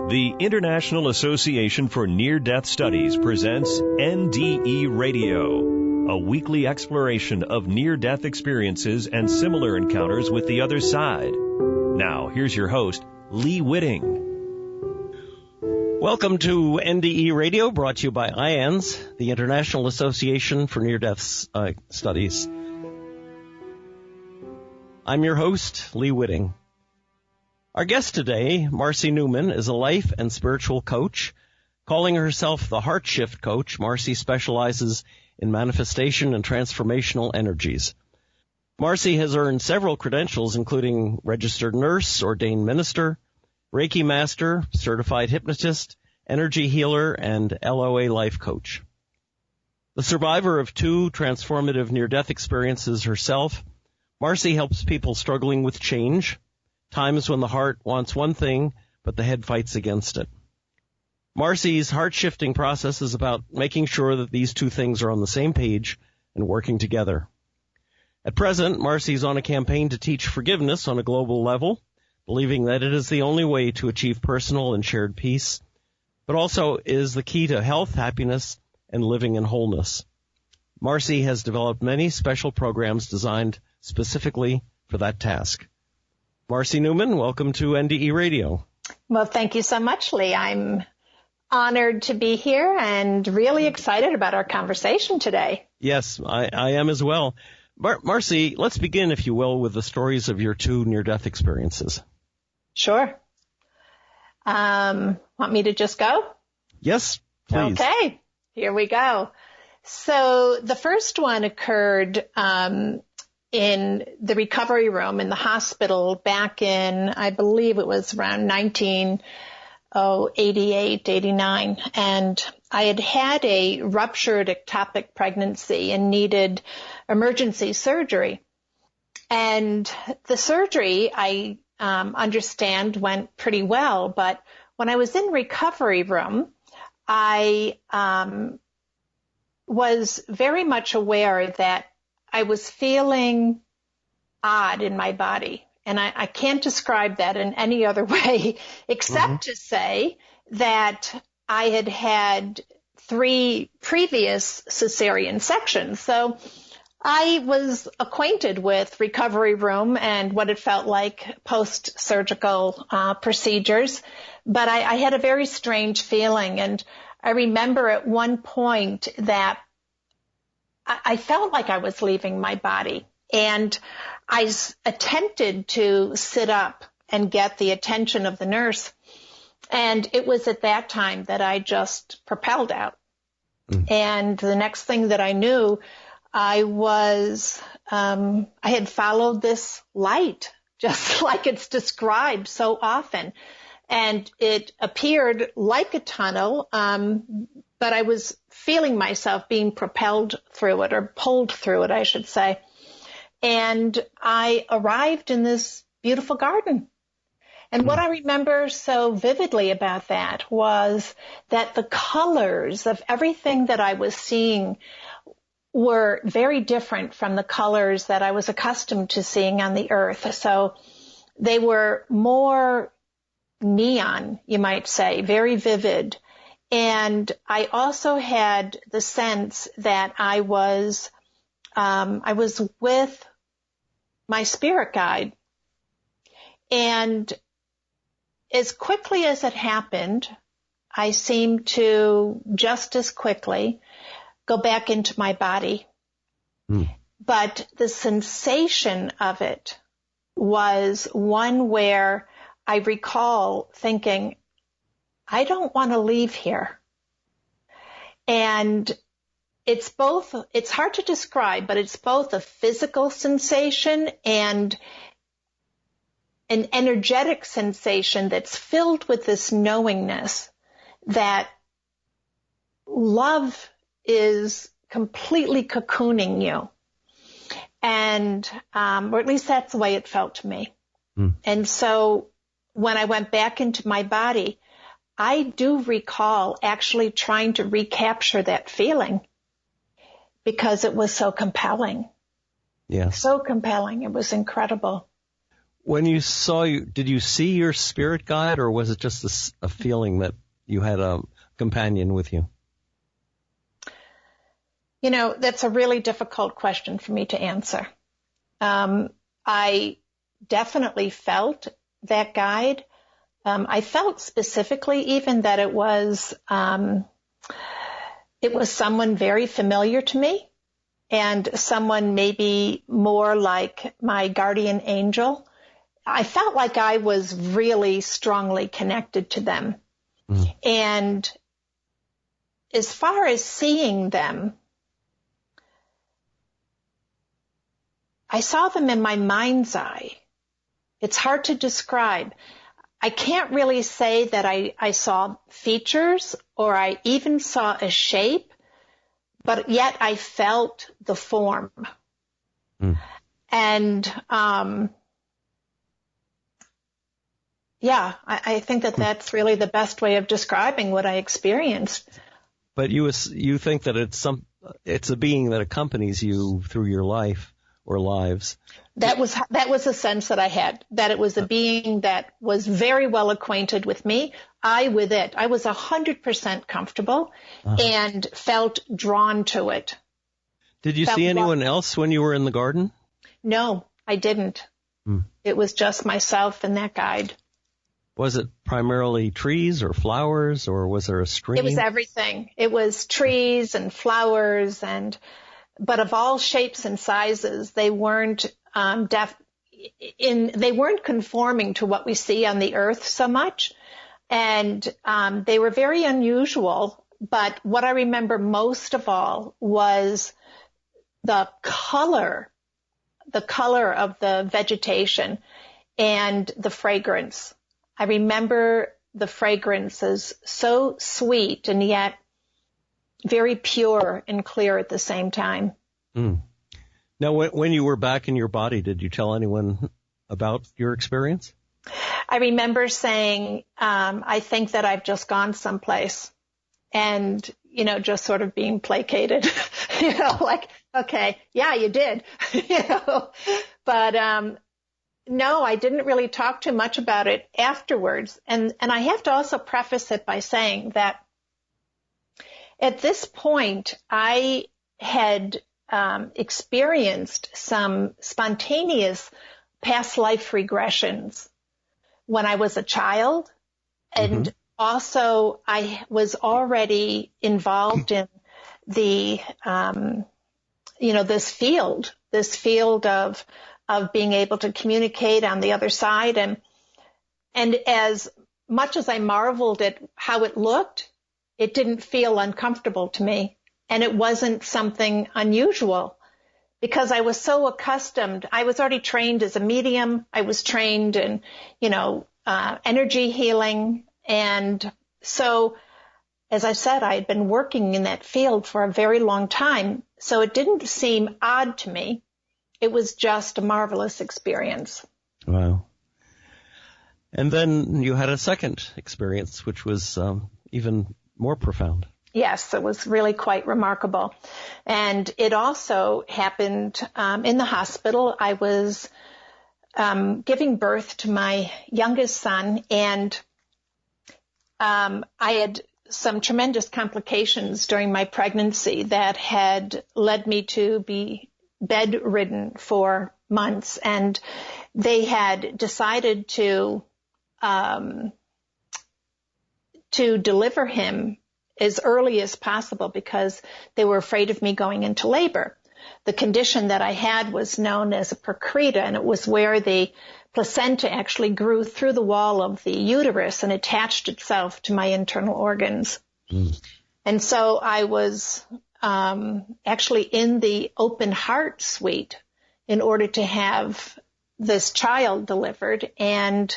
The International Association for Near-Death Studies presents NDE Radio, a weekly exploration of near-death experiences and similar encounters with the other side. Now, here's your host, Lee Witting. Welcome to NDE Radio, brought to you by IANDS, the International Association for Near-Death Studies. I'm your host, Lee Witting. Our guest today, Marcy Neumann, is a life and spiritual coach. Calling herself the HeartShift Coach, Marcy specializes in manifestation and transformational energies. Marcy has earned several credentials, including registered nurse, ordained minister, Reiki master, certified hypnotist, energy healer, and LOA Life Coach. The survivor of 2 transformative near-death experiences herself, Marcy helps people struggling with change, times when the heart wants one thing, but the head fights against it. Marcy's heart-shifting process is about making sure that these 2 things are on the same page and working together. At present, Marcy's on a campaign to teach forgiveness on a global level, believing that it is the only way to achieve personal and shared peace, but also is the key to health, happiness, and living in wholeness. Marcy has developed many special programs designed specifically for that task. Marcy Neumann, welcome to NDE Radio. Well, thank you so much, Lee. I'm honored to be here and really excited about our conversation today. Yes, I am as well. Marcy, let's begin, if you will, with the stories of your 2 near-death experiences. Sure. Want me to just go? Yes, please. Okay, here we go. So the first one occurred in the recovery room in the hospital back in, I believe it was around 1988, 89. And I had a ruptured ectopic pregnancy and needed emergency surgery. And the surgery, I understand, went pretty well. But when I was in recovery room, I was very much aware that I was feeling odd in my body. And I can't describe that in any other way except to say that I had had 3 previous cesarean sections. So I was acquainted with recovery room and what it felt like post-surgical procedures. But I had a very strange feeling. And I remember at one point that I felt like I was leaving my body, and I attempted to sit up and get the attention of the nurse. And it was at that time that I just propelled out. And the next thing that I knew, I had followed this light, just like it's described so often. And it appeared like a tunnel, but I was feeling myself being propelled through it, or pulled through it, I should say. And I arrived in this beautiful garden. And what I remember so vividly about that was that the colors of everything that I was seeing were very different from the colors that I was accustomed to seeing on the earth. So they were more neon, you might say, very vivid. And I also had the sense that I was with my spirit guide. And as quickly as it happened, I seemed to just as quickly go back into my body. But the sensation of it was one where I recall thinking, I don't want to leave here. And it's hard to describe, but it's both a physical sensation and an energetic sensation that's filled with this knowingness that love is completely cocooning you. And, or at least that's the way it felt to me. And so when I went back into my body, I do recall actually trying to recapture that feeling because it was so compelling. Yes. So compelling. It was incredible. When you did you see your spirit guide, or was it just a feeling that you had a companion with you? That's a really difficult question for me to answer. I definitely felt that guide. I felt specifically even that it was someone very familiar to me, and someone maybe more like my guardian angel. I felt like I was really strongly connected to them. Mm. And as far as seeing them, I saw them in my mind's eye. It's hard to describe. I can't really say that I saw features or I even saw a shape, but yet I felt the form. Mm. And, I think that that's really the best way of describing what I experienced. But you think that it's a being that accompanies you through your life or lives. That was a sense that I had, that it was a being that was very well acquainted with me. I with it. I was 100% comfortable and felt drawn to it. Did you see anyone else when you were in the garden? No, I didn't. It was just myself and that guide. Was it primarily trees or flowers, or was there a stream? It was everything. It was trees and flowers, but of all shapes and sizes. They weren't they weren't conforming to what we see on the earth so much, and they were very unusual. But what I remember most of all was the color of the vegetation and the fragrance. I remember the fragrance as so sweet and yet very pure and clear at the same time. Mm. Now, when you were back in your body, did you tell anyone about your experience? I remember saying, I think that I've just gone someplace, and, just sort of being placated, like, okay, yeah, you did, but, no, I didn't really talk too much about it afterwards. And I have to also preface it by saying that at this point, I had experienced some spontaneous past life regressions when I was a child. And also I was already involved in the, this field of being able to communicate on the other side. And as much as I marveled at how it looked, it didn't feel uncomfortable to me. And it wasn't something unusual because I was so accustomed. I was already trained as a medium. I was trained in, energy healing. And so, as I said, I had been working in that field for a very long time. So it didn't seem odd to me. It was just a marvelous experience. Wow. And then you had a second experience, which was even more profound. Yes, it was really quite remarkable. And it also happened in the hospital. I was giving birth to my youngest son, and I had some tremendous complications during my pregnancy that had led me to be bedridden for months, and they had decided to deliver him as early as possible because they were afraid of me going into labor. The condition that I had was known as a percreta, and it was where the placenta actually grew through the wall of the uterus and attached itself to my internal organs. And so I was actually in the open heart suite in order to have this child delivered, and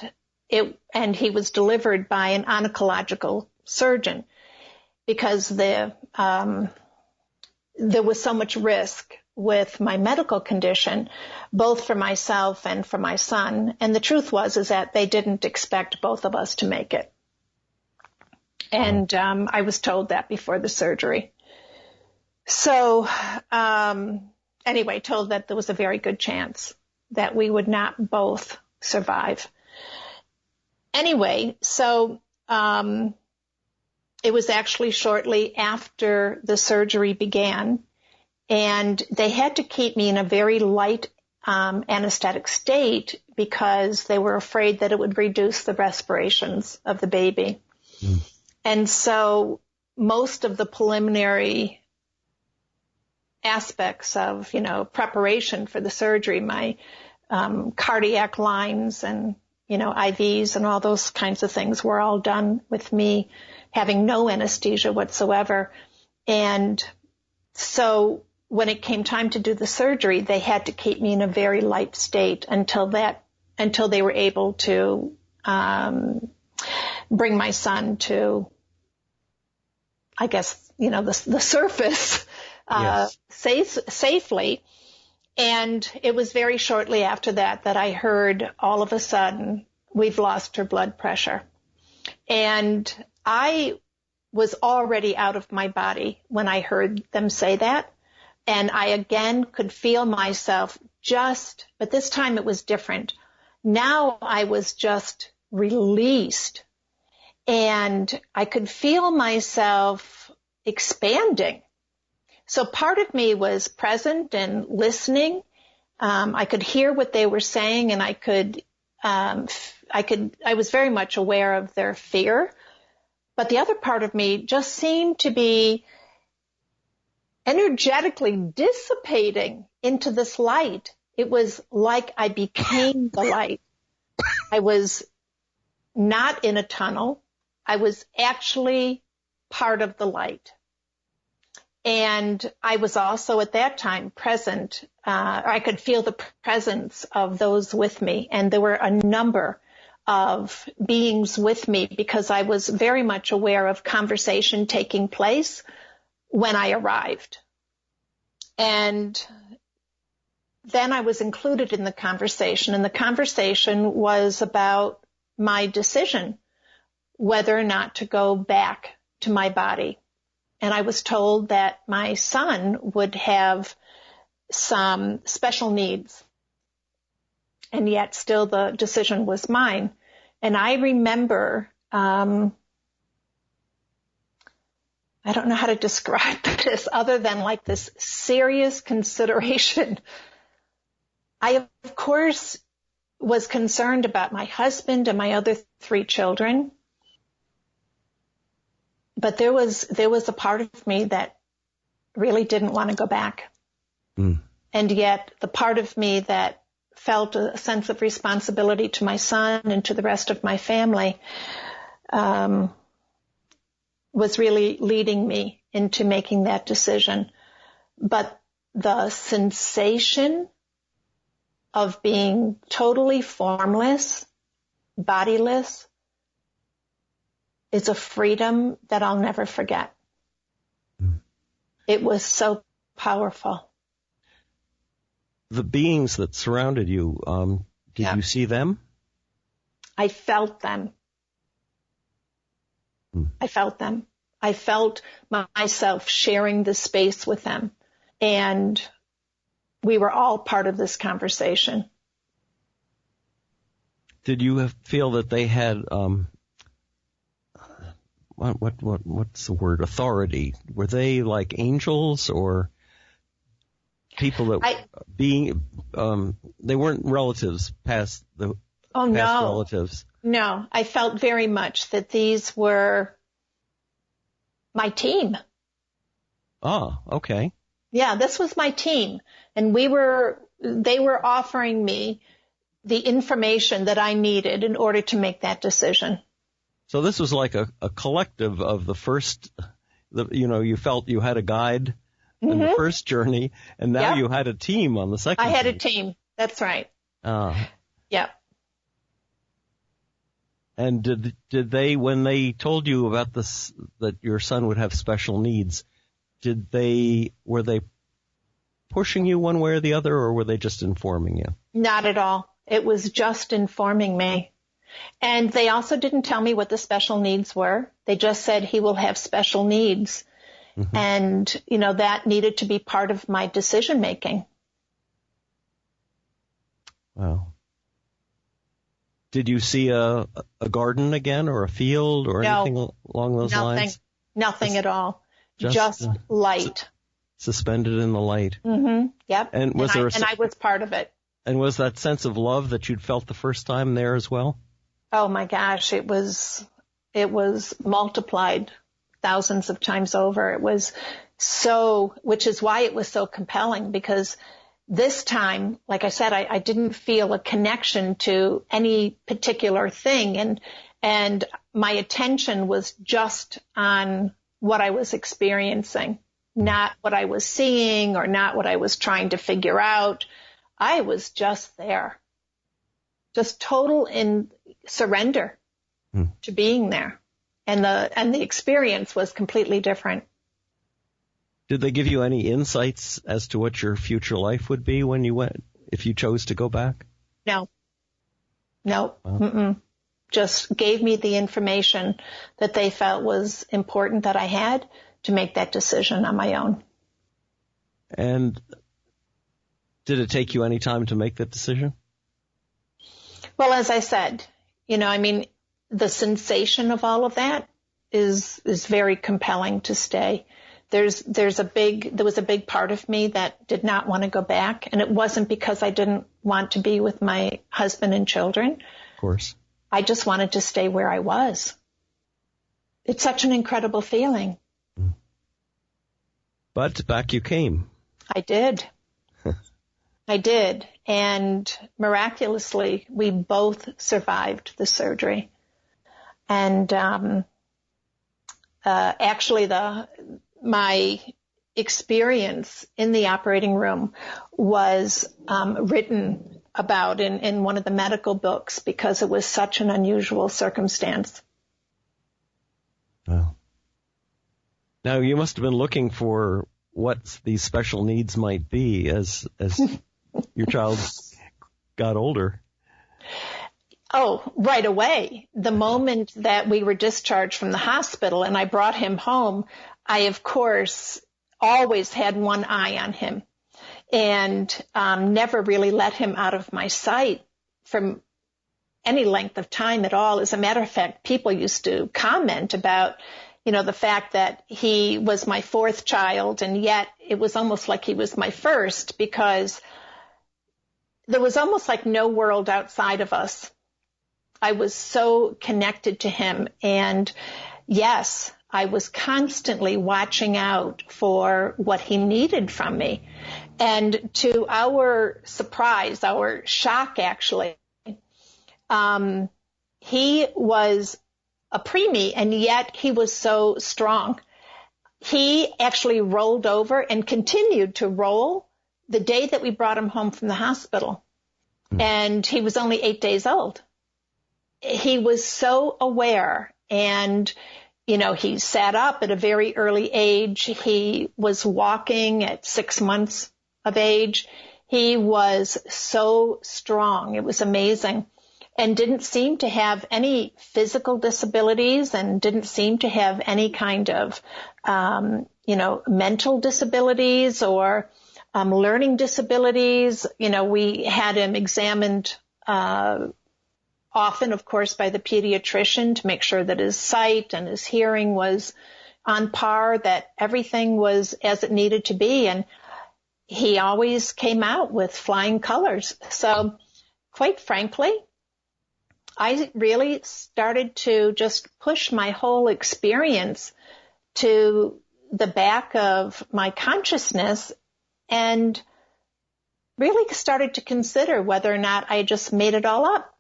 he was delivered by an oncological surgeon because there was so much risk with my medical condition, both for myself and for my son. And the truth is that they didn't expect both of us to make it. And I was told that before the surgery. So, anyway, told that there was a very good chance that we would not both survive. Anyway, so it was actually shortly after the surgery began, and they had to keep me in a very light anesthetic state because they were afraid that it would reduce the respirations of the baby. And so most of the preliminary aspects of, preparation for the surgery, my cardiac lines and, IVs and all those kinds of things were all done with me having no anesthesia whatsoever. And so when it came time to do the surgery, they had to keep me in a very light state until they were able to bring my son to, I guess, the surface safely. And it was very shortly after that I heard all of a sudden, we've lost her blood pressure. And I was already out of my body when I heard them say that. And I again could feel myself but this time it was different. Now I was just released, and I could feel myself expanding. So part of me was present and listening. I could hear what they were saying, and I was very much aware of their fear. But the other part of me just seemed to be energetically dissipating into this light. It was like I became the light. I was not in a tunnel. I was actually part of the light. And I was also at that time present. I could feel the presence of those with me. And there were a number of beings with me because I was very much aware of conversation taking place when I arrived. And then I was included in the conversation, and the conversation was about my decision whether or not to go back to my body. And I was told that my son would have some special needs, and yet still the decision was mine. And I remember, I don't know how to describe this other than like this serious consideration. I, of course, was concerned about my husband and my other 3 children. But there was a part of me that really didn't want to go back. And yet the part of me that felt a sense of responsibility to my son and to the rest of my family was really leading me into making that decision. But the sensation of being totally formless, bodiless, is a freedom that I'll never forget. It was so powerful. The beings that surrounded you, did you see them? I felt them. I felt them. I felt myself sharing the space with them. And we were all part of this conversation. Did you feel that they had, what's the word, authority? Were they like angels or people that they weren't relatives past relatives? No, I felt very much that these were my team. Oh, okay. Yeah, this was my team. And they were offering me the information that I needed in order to make that decision. So this was like a collective of the first, you felt you had a guide in the first journey, and now you had a team on the second. I had a team. That's right. Yep. And did they, when they told you about this, that your son would have special needs, were they pushing you one way or the other, or were they just informing you? Not at all. It was just informing me. And they also didn't tell me what the special needs were. They just said he will have special needs. Mm-hmm. And, that needed to be part of my decision making. Wow. Did you see a garden again or a field or anything along those lines? Nothing at all. Just light. Suspended in the light. Mm-hmm. Yep. And I was part of it. And was that sense of love that you'd felt the first time there as well? Oh my gosh, it was multiplied thousands of times over. It was which is why it was so compelling, because this time, like I said, I didn't feel a connection to any particular thing, and my attention was just on what I was experiencing, not what I was seeing or not what I was trying to figure out. I was just there, just total in surrender to being there, and the experience was completely different. Did they give you any insights as to what your future life would be when you went, if you chose to go back? No. Just gave me the information that they felt was important that I had to make that decision on my own. And did it take you any time to make that decision? Well, as I said, the sensation of all of that is very compelling to stay. There was a big part of me that did not want to go back, and it wasn't because I didn't want to be with my husband and children. Of course. I just wanted to stay where I was. It's such an incredible feeling. But back you came. I did. I did. And miraculously, we both survived the surgery. And actually, my experience in the operating room was written about in one of the medical books because it was such an unusual circumstance. Wow. Now, you must have been looking for what these special needs might be as your child got older. Oh, right away. The moment that we were discharged from the hospital and I brought him home, I, of course, always had one eye on him and never really let him out of my sight from any length of time at all. As a matter of fact, people used to comment about, the fact that he was my fourth child, and yet it was almost like he was my first, because there was almost like no world outside of us. I was so connected to him, and yes, I was constantly watching out for what he needed from me. And to our surprise, our shock actually, he was a preemie, and yet he was so strong. He actually rolled over and continued to roll the day that we brought him home from the hospital. And he was only 8 days old. He was so aware, and he sat up at a very early age. He was walking at 6 months of age. He was so strong. It was amazing, and didn't seem to have any physical disabilities, and didn't seem to have any kind of, mental disabilities or learning disabilities. We had him examined often, of course, by the pediatrician to make sure that his sight and his hearing was on par, that everything was as it needed to be. And he always came out with flying colors. So quite frankly, I really started to just push my whole experience to the back of my consciousness and really started to consider whether or not I just made it all up.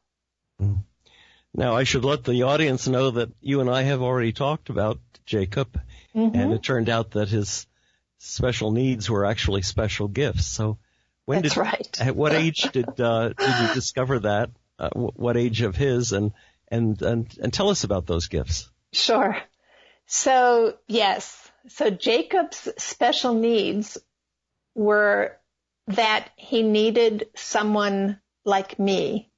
Now, I should let the audience know that you and I have already talked about Jacob, and it turned out that his special needs were actually special gifts. So That's right. At what age did you discover that? What age of his, and tell us about those gifts. Sure. So, yes. So Jacob's special needs were that he needed someone like me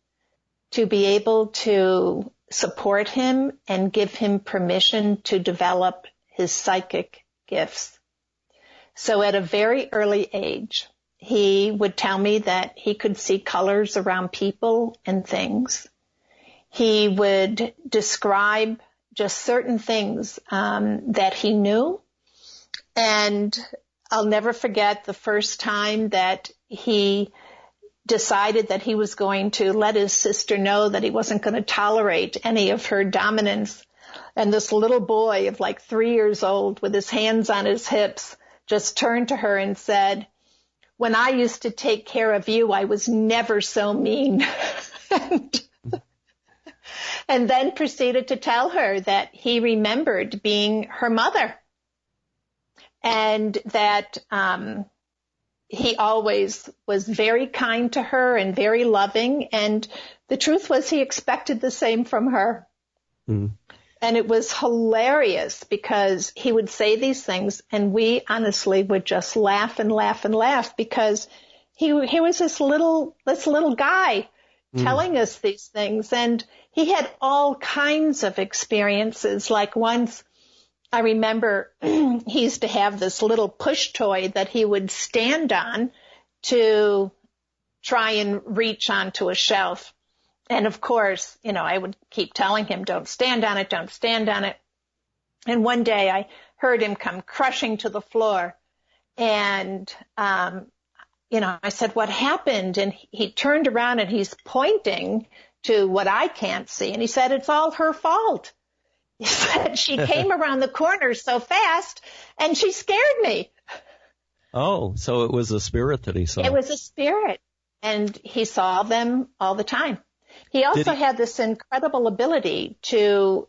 to be able to support him and give him permission to develop his psychic gifts. So at a very early age, he would tell me that he could see colors around people and things. He would describe just certain things that he knew. And I'll never forget the first time that he decided that he was going to let his sister know that he wasn't going to tolerate any of her dominance. And this little boy of like 3 years old with his hands on his hips just turned to her and said, "When I used to take care of you, I was never so mean." And then proceeded to tell her that he remembered being her mother and that he always was very kind to her and very loving. And the truth was he expected the same from her. Mm. And it was hilarious because he would say these things and we honestly would just laugh and laugh and laugh because he was this little guy telling us these things. And he had all kinds of experiences. Like once I remember he used to have this little push toy that he would stand on to try and reach onto a shelf. And of course, I would keep telling him, don't stand on it, don't stand on it. And one day I heard him come crushing to the floor. And, I said, "What happened?" And he turned around and he's pointing to what I can't see. And he said, "It's all her fault." He said, "She came around the corner so fast and she scared me." Oh, so it was a spirit that he saw. It was a spirit. And he saw them all the time. He also had this incredible ability to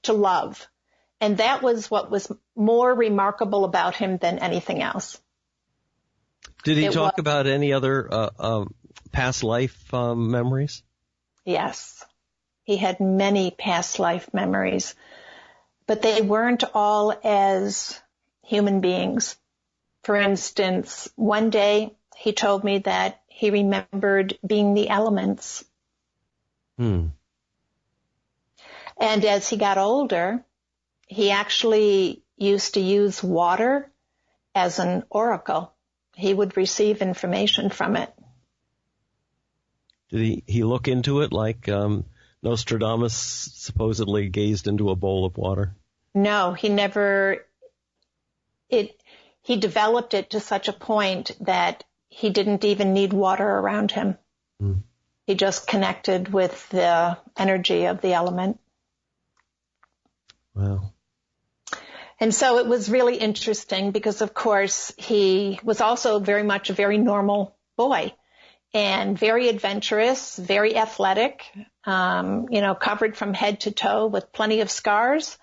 love. And that was what was more remarkable about him than anything else. Did he talk about any other past life memories? Yes. He had many past life memories, but they weren't all as human beings. For instance, one day he told me that he remembered being the elements. And as he got older, he actually used to use water as an oracle. He would receive information from it. Did he look into it like Nostradamus supposedly gazed into a bowl of water? No, he never. He developed it to such a point that he didn't even need water around him. He just connected with the energy of the element. Wow. And so it was really interesting because, of course, he was also very much a very normal boy and very adventurous, very athletic, covered from head to toe with plenty of scars.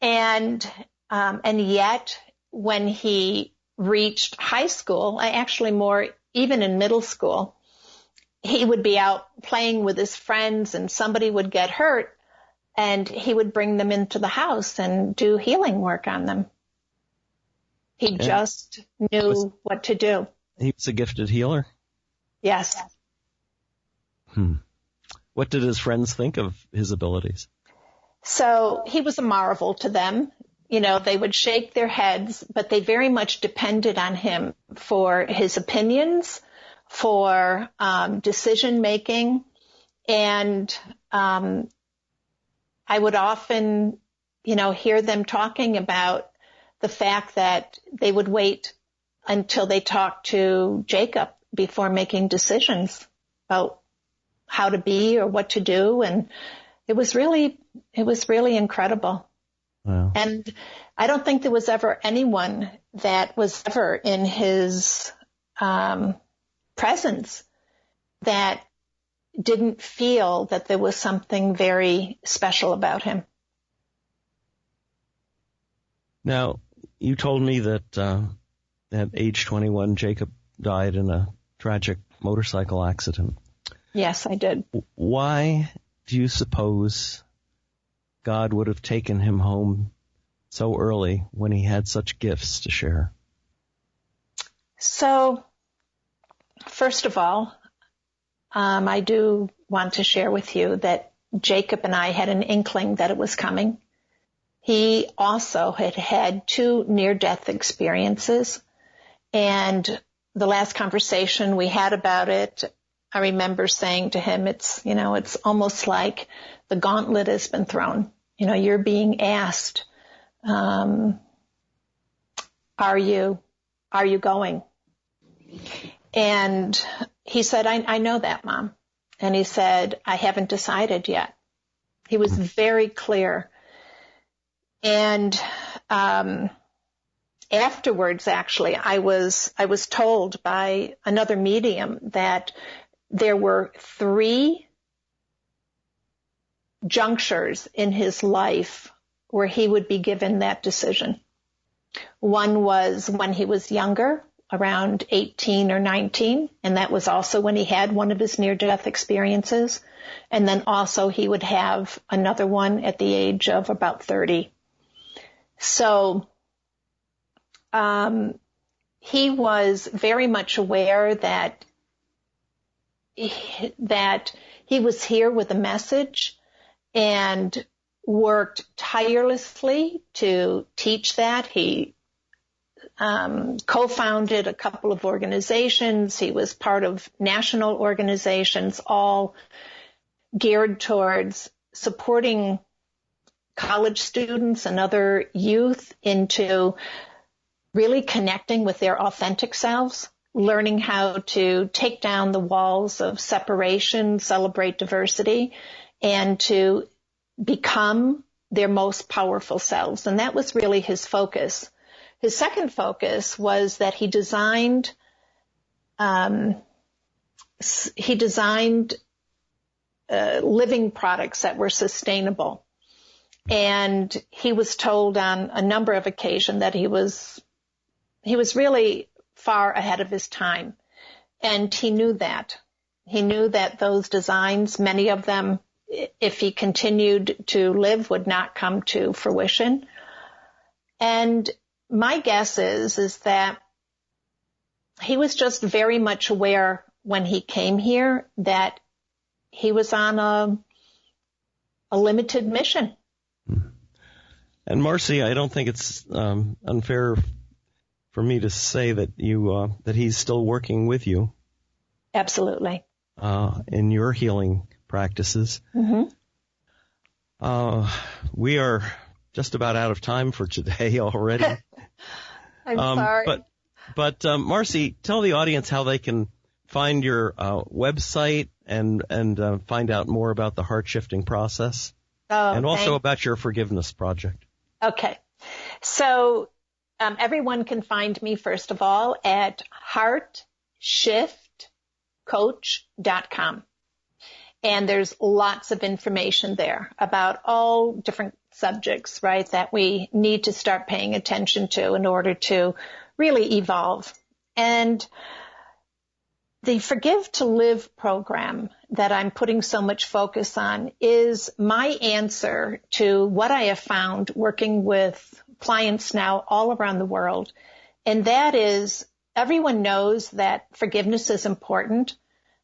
And yet when he reached high school, actually more even in middle school, he would be out playing with his friends and somebody would get hurt. And he would bring them into the house and do healing work on them. He just knew what to do. He was a gifted healer? Yes. What did his friends think of his abilities? So he was a marvel to them. They would shake their heads, but they very much depended on him for his opinions, for decision making, and I would often, hear them talking about the fact that they would wait until they talked to Jacob before making decisions about how to be or what to do. And it was really incredible. Wow. And I don't think there was ever anyone that was ever in his presence that didn't feel that there was something very special about him. Now, you told me that at age 21, Jacob died in a tragic motorcycle accident. Yes, I did. Why do you suppose God would have taken him home so early when he had such gifts to share? So, first of all, I do want to share with you that Jacob and I had an inkling that it was coming. He also had 2 near-death experiences, and the last conversation we had about it, I remember saying to him, it's almost like the gauntlet has been thrown. You're being asked, are you going? And he said, I know that, Mom. And he said, I haven't decided yet. He was very clear. And afterwards, actually, I was told by another medium that there were 3 junctures in his life where he would be given that decision. One was when he was younger, around 18 or 19, and that was also when he had one of his near-death experiences. And then also he would have another one at the age of about 30. So he was very much aware that he was here with a message and worked tirelessly to teach that. He co-founded a couple of organizations. He was part of national organizations, all geared towards supporting college students and other youth into really connecting with their authentic selves, learning how to take down the walls of separation, celebrate diversity, and to become their most powerful selves. And that was really his focus. His second focus was that he designed living products that were sustainable. And he was told on a number of occasions that he was really far ahead of his time. And he knew that. He knew that those designs, many of them, if he continued to live, would not come to fruition. And my guess is that he was just very much aware when he came here that he was on a limited mission. And Marcy, I don't think it's unfair for me to say that that he's still working with you. Absolutely. In your healing practices. Mm-hmm. We are just about out of time for today already. I'm sorry. But Marcy, tell the audience how they can find your website and find out more about the HeartShifting process. And also about your forgiveness project. Okay. So everyone can find me, first of all, at HeartShiftCoach.com. And there's lots of information there about all different subjects, right, that we need to start paying attention to in order to really evolve. And the Forgive to Live program that I'm putting so much focus on is my answer to what I have found working with clients now all around the world. And that is, everyone knows that forgiveness is important,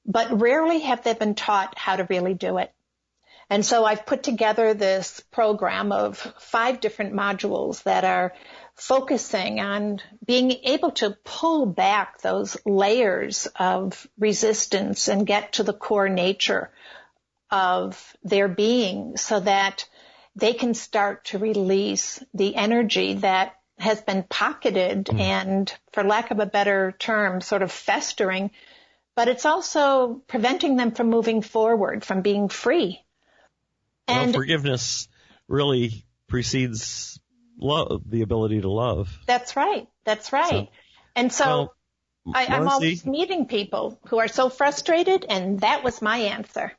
but rarely have they been taught how to really do it. And so I've put together this program of 5 different modules that are focusing on being able to pull back those layers of resistance and get to the core nature of their being so that they can start to release the energy that has been pocketed and, for lack of a better term, sort of festering, but it's also preventing them from moving forward, from being free. And forgiveness really precedes love, the ability to love. That's right. That's right. So I'm always meeting people who are so frustrated, and that was my answer.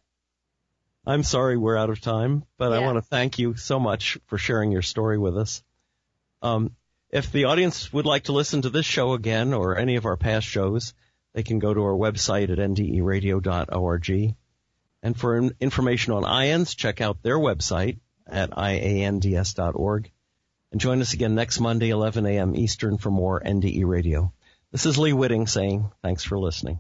I'm sorry we're out of time, but I want to thank you so much for sharing your story with us. If the audience would like to listen to this show again or any of our past shows, they can go to our website at nderadio.org. And for information on IANDS, check out their website at IANDS.org. And join us again next Monday, 11 a.m. Eastern, for more NDE Radio. This is Lee Witting saying thanks for listening.